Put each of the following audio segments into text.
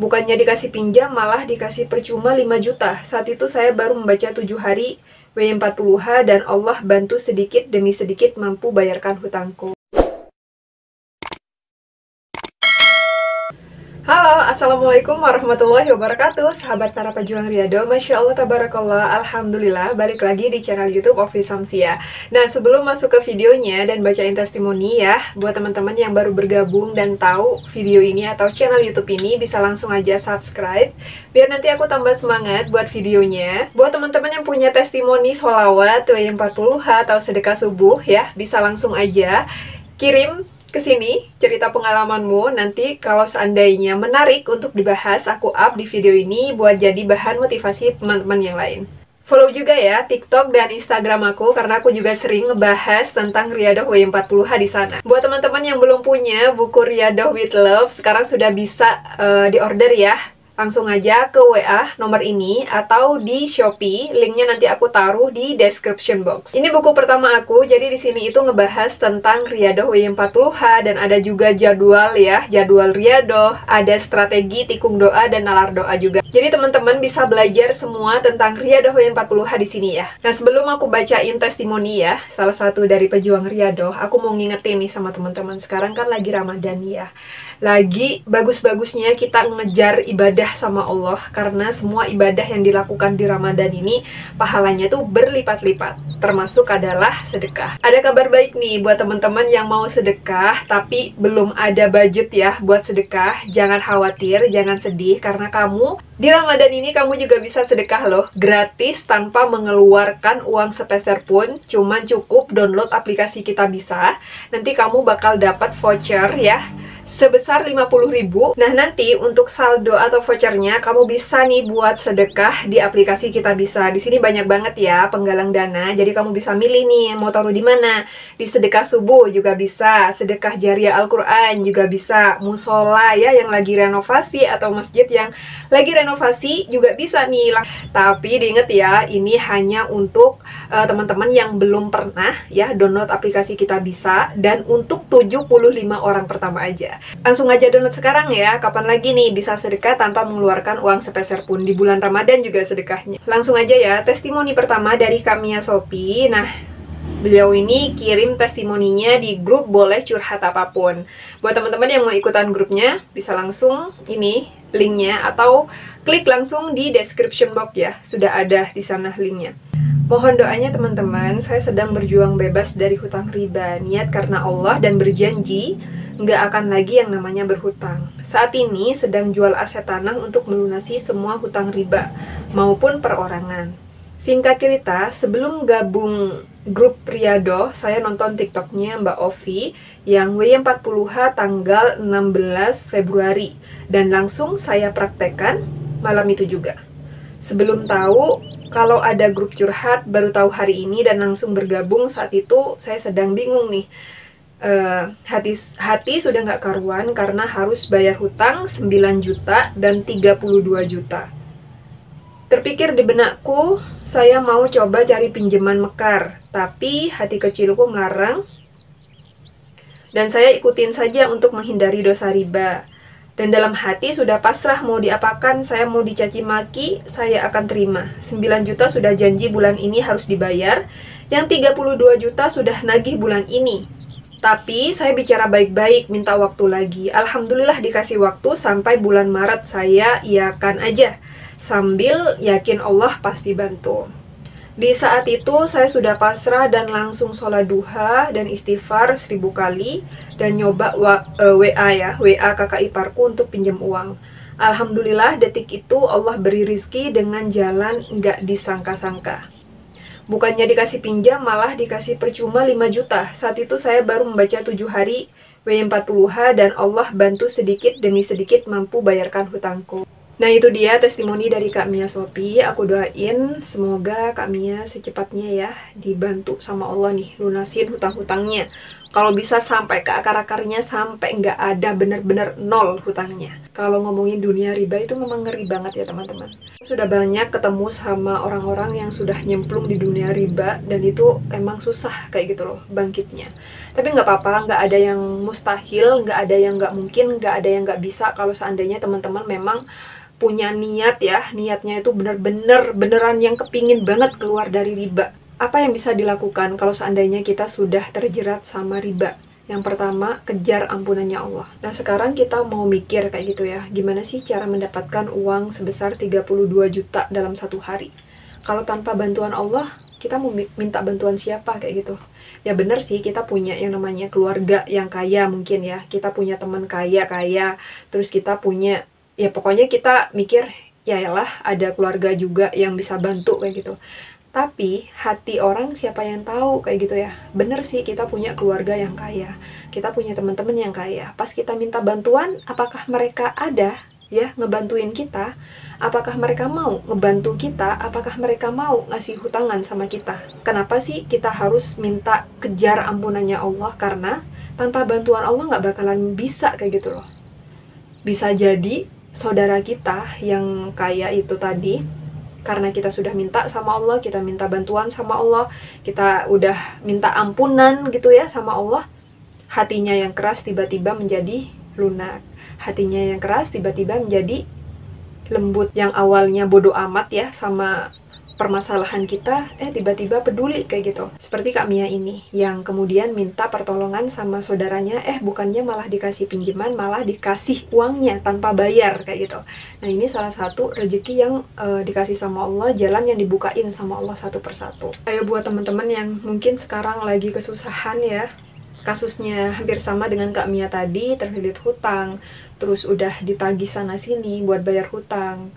Bukannya dikasih pinjam, malah dikasih percuma 5 juta. Saat itu saya baru membaca 7 hari W40H dan Allah bantu sedikit demi sedikit mampu bayarkan hutangku. Halo, Assalamualaikum warahmatullahi wabarakatuh. Sahabat para pejuang Riyadhah, Masya Allah, Tabarakallah, Alhamdulillah. Balik lagi di channel YouTube Ovi Samsia. Nah, sebelum masuk ke videonya dan bacain testimoni ya, buat teman-teman yang baru bergabung dan tahu video ini atau channel YouTube ini, bisa langsung aja subscribe biar nanti aku tambah semangat buat videonya. Buat teman-teman yang punya testimoni sholawat W40H atau sedekah subuh ya, bisa langsung aja kirim ke sini cerita pengalamanmu. Nanti kalau seandainya menarik untuk dibahas, aku up di video ini buat jadi bahan motivasi teman-teman yang lain. Follow juga ya TikTok dan Instagram aku, karena aku juga sering ngebahas tentang Riyadhah W40H di sana. Buat teman-teman yang belum punya buku Riyadhah with Love, sekarang sudah bisa diorder ya. Langsung aja ke WA nomor ini atau di Shopee. Linknya nanti aku taruh di description box. Ini buku pertama aku, jadi di sini itu ngebahas tentang Riyadhah W40H dan ada juga jadwal ya, jadwal Riyadhah, ada strategi, tikung doa dan nalar doa juga. Jadi teman-teman bisa belajar semua tentang Riyadhah W40H di sini ya. Nah, sebelum aku bacain testimoni ya, salah satu dari pejuang Riyadhah, aku mau ngingetin nih sama teman-teman, sekarang kan lagi Ramadan ya. Lagi bagus-bagusnya kita ngejar ibadah sama Allah, karena semua ibadah yang dilakukan di Ramadan ini pahalanya tuh berlipat-lipat, termasuk adalah sedekah. Ada kabar baik nih buat teman-teman yang mau sedekah tapi belum ada budget ya buat sedekah. Jangan khawatir, jangan sedih, karena kamu di Ramadan ini kamu juga bisa sedekah loh, gratis tanpa mengeluarkan uang sepeser pun. Cuman cukup download aplikasi Kita Bisa. Nanti kamu bakal dapat voucher ya sebesar 50.000. Nah, nanti untuk saldo atau vouchernya kamu bisa nih buat sedekah di aplikasi Kita Bisa. Di sini banyak banget ya penggalang dana. Jadi kamu bisa milih nih mau taruh di mana. Di sedekah subuh juga bisa, sedekah jariah Al-Qur'an juga bisa, musola ya yang lagi renovasi atau masjid yang lagi renovasi juga bisa nih. Tapi diinget ya, ini hanya untuk teman-teman yang belum pernah ya download aplikasi Kita Bisa, dan untuk 75 orang pertama aja. Langsung aja download sekarang ya. Kapan lagi nih bisa sedekah tanpa mengeluarkan uang sepeser pun? Di bulan Ramadan juga sedekahnya. Langsung aja ya, testimoni pertama dari Kak Mia Sophie. Nah, beliau ini kirim testimoninya di grup Boleh Curhat Apapun. Buat teman-teman yang mau ikutan grupnya, bisa langsung ini linknya atau klik langsung di description box ya. Sudah ada di sana linknya. Mohon doanya teman-teman, saya sedang berjuang bebas dari hutang riba. Niat karena Allah dan berjanji nggak akan lagi yang namanya berhutang. Saat ini sedang jual aset tanah untuk melunasi semua hutang riba maupun perorangan. Singkat cerita, sebelum gabung grup Riyadhah, saya nonton TikToknya Mbak Ovi yang W40H tanggal 16 Februari dan langsung saya praktekkan malam itu juga. Sebelum tahu kalau ada grup curhat, baru tahu hari ini dan langsung bergabung. Saat itu saya sedang bingung nih. Hati sudah nggak karuan karena harus bayar hutang 9 juta dan 32 juta. Terpikir di benakku, saya mau coba cari pinjaman mekar, tapi hati kecilku melarang dan saya ikutin saja untuk menghindari dosa riba. Dan dalam hati sudah pasrah, mau diapakan, saya mau dicaci maki, saya akan terima. 9 juta sudah janji bulan ini harus dibayar, yang 32 juta sudah nagih bulan ini. Tapi saya bicara baik-baik, minta waktu lagi. Alhamdulillah dikasih waktu sampai bulan Maret, saya iakan aja, sambil yakin Allah pasti bantu. Di saat itu saya sudah pasrah dan langsung sholat duha dan istighfar 1000 kali dan nyoba WA kakak iparku untuk pinjam uang. Alhamdulillah detik itu Allah beri rizki dengan jalan nggak disangka-sangka. Bukannya dikasih pinjam, malah dikasih percuma 5 juta. Saat itu saya baru membaca 7 hari W40H dan Allah bantu sedikit demi sedikit mampu bayarkan hutangku. Nah, itu dia testimoni dari Kak Mia Sophie. Aku doain semoga Kak Mia secepatnya ya dibantu sama Allah nih lunasin hutang-hutangnya. Kalau bisa sampai ke akar-akarnya, sampai nggak ada, bener-bener nol hutangnya. Kalau ngomongin dunia riba itu memang ngeri banget ya teman-teman. Sudah banyak ketemu sama orang-orang yang sudah nyemplung di dunia riba, dan itu emang susah kayak gitu loh bangkitnya. Tapi nggak apa-apa, nggak ada yang mustahil, nggak ada yang nggak mungkin, nggak ada yang nggak bisa kalau seandainya teman-teman memang punya niat ya, niatnya itu beneran yang kepingin banget keluar dari riba. Apa yang bisa dilakukan kalau seandainya kita sudah terjerat sama riba? Yang pertama, kejar ampunannya Allah. Nah, sekarang kita mau mikir kayak gitu ya, gimana sih cara mendapatkan uang sebesar 32 juta dalam satu hari? Kalau tanpa bantuan Allah, kita mau minta bantuan siapa kayak gitu? Ya bener sih, kita punya yang namanya keluarga yang kaya mungkin ya. Kita punya teman kaya, terus kita punya, ya pokoknya kita mikir, ya yalah ada keluarga juga yang bisa bantu kayak gitu. Tapi hati orang siapa yang tahu kayak gitu ya. Bener sih, kita punya keluarga yang kaya, kita punya teman-teman yang kaya. Pas kita minta bantuan, apakah mereka ada ya ngebantuin kita? Apakah mereka mau ngebantu kita? Apakah mereka mau ngasih hutangan sama kita? Kenapa sih kita harus minta kejar ampunannya Allah? Karena tanpa bantuan Allah nggak bakalan bisa kayak gitu loh. Bisa jadi saudara kita yang kaya itu tadi, karena kita sudah minta sama Allah, kita minta bantuan sama Allah, kita udah minta ampunan gitu ya sama Allah, hatinya yang keras tiba-tiba menjadi lunak. Hatinya yang keras tiba-tiba menjadi lembut. Yang awalnya bodoh amat ya sama permasalahan kita, tiba-tiba peduli kayak gitu. Seperti Kak Mia ini, yang kemudian minta pertolongan sama saudaranya, bukannya malah dikasih pinjaman, malah dikasih uangnya tanpa bayar kayak gitu. Nah, ini salah satu rezeki yang dikasih sama Allah, jalan yang dibukain sama Allah satu persatu. Ayo buat teman-teman yang mungkin sekarang lagi kesusahan ya, kasusnya hampir sama dengan Kak Mia tadi, terlilit hutang, terus udah ditagih sana-sini buat bayar hutang.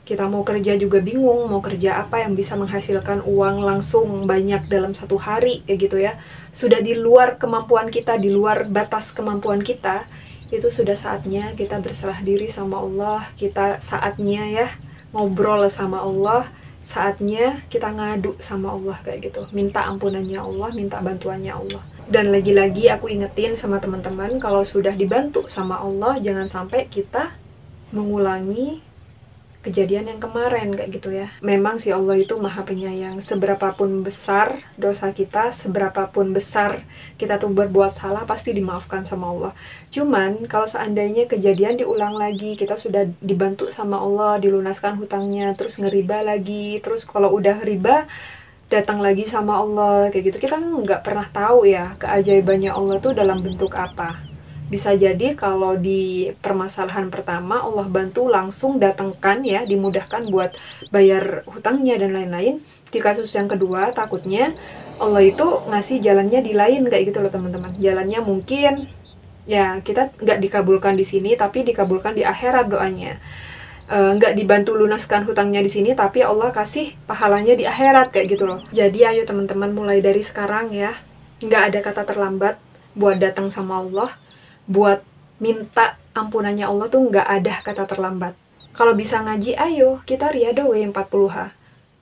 Kita mau kerja juga bingung, mau kerja apa yang bisa menghasilkan uang langsung banyak dalam satu hari, kayak gitu ya. Sudah di luar kemampuan kita, di luar batas kemampuan kita, itu sudah saatnya kita berserah diri sama Allah, kita saatnya ya ngobrol sama Allah, saatnya kita ngadu sama Allah kayak gitu. Minta ampunannya Allah, minta bantuannya Allah. Dan lagi-lagi aku ingetin sama teman-teman, kalau sudah dibantu sama Allah, jangan sampai kita mengulangi kejadian yang kemarin kayak gitu ya. Memang sih Allah itu maha penyayang. Seberapapun besar dosa kita, seberapapun besar kita tuh berbuat salah, pasti dimaafkan sama Allah. Cuman kalau seandainya kejadian diulang lagi, kita sudah dibantu sama Allah, dilunaskan hutangnya, terus ngeriba lagi, terus kalau udah riba datang lagi sama Allah kayak gitu, kita nggak pernah tahu ya keajaibannya Allah tuh dalam bentuk apa. Bisa jadi kalau di permasalahan pertama Allah bantu langsung datangkan ya, dimudahkan buat bayar hutangnya dan lain-lain. Di kasus yang kedua takutnya Allah itu ngasih jalannya di lain kayak gitu loh teman-teman. Jalannya mungkin ya kita nggak dikabulkan di sini tapi dikabulkan di akhirat doanya. Nggak dibantu lunaskan hutangnya di sini tapi Allah kasih pahalanya di akhirat kayak gitu loh. Jadi ayo teman-teman, mulai dari sekarang ya, nggak ada kata terlambat buat datang sama Allah. Buat minta ampunannya Allah tuh nggak ada kata terlambat. Kalau bisa ngaji, ayo kita riyadhah 40H.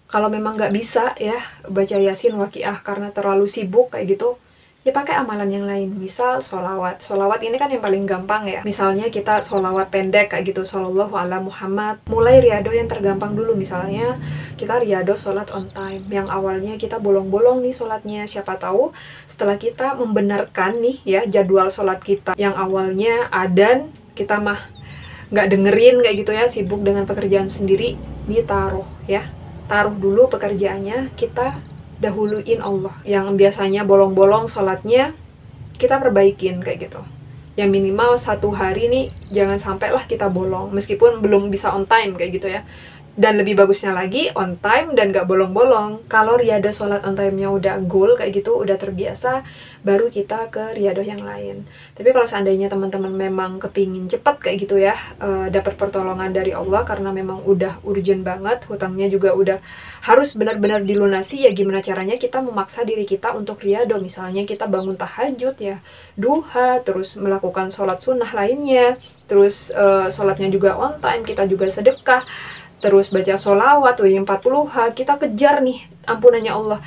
Kalau memang nggak bisa ya baca Yasin, Waqiah karena terlalu sibuk kayak gitu, ya pakai amalan yang lain. Misal sholawat. Sholawat ini kan yang paling gampang ya. Misalnya kita sholawat pendek kayak gitu, Shallallahu ala Muhammad. Mulai riyadhah yang tergampang dulu. Misalnya kita riyadhah sholat on time, yang awalnya kita bolong-bolong nih sholatnya. Siapa tahu setelah kita membenarkan nih ya jadwal sholat kita, yang awalnya adzan kita mah nggak dengerin kayak gitu ya, sibuk dengan pekerjaan sendiri, ditaruh ya. Taruh dulu pekerjaannya, kita dahuluin Allah. Yang biasanya bolong-bolong sholatnya, kita perbaikin kayak gitu. Yang minimal satu hari nih jangan sampailah kita bolong, meskipun belum bisa on time kayak gitu ya. Dan lebih bagusnya lagi on time dan gak bolong-bolong. Kalau riyadhah sholat on time-nya udah goal kayak gitu, udah terbiasa, baru kita ke riyadhah yang lain. Tapi kalau seandainya teman-teman memang kepingin cepat kayak gitu ya, dapat pertolongan dari Allah karena memang udah urgent banget, hutangnya juga udah harus benar-benar dilunasi, ya gimana caranya kita memaksa diri kita untuk riyadhah. Misalnya kita bangun tahajud ya, duha, terus melakukan sholat sunnah lainnya, terus sholatnya juga on time, kita juga sedekah, terus baca sholawat 40H, kita kejar nih ampunannya Allah.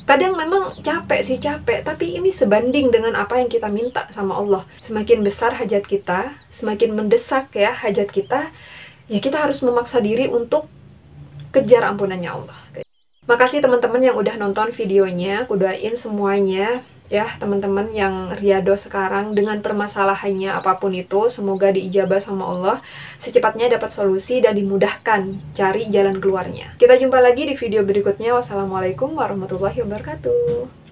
Kadang memang capek sih, capek, tapi ini sebanding dengan apa yang kita minta sama Allah. Semakin besar hajat kita, semakin mendesak ya hajat kita, ya kita harus memaksa diri untuk kejar ampunannya Allah. Makasih teman-teman yang udah nonton videonya, aku doain semuanya ya teman-teman yang riyadhah sekarang dengan permasalahannya apapun itu, semoga diijabah sama Allah, secepatnya dapat solusi dan dimudahkan cari jalan keluarnya. Kita jumpa lagi di video berikutnya. Wassalamualaikum warahmatullahi wabarakatuh.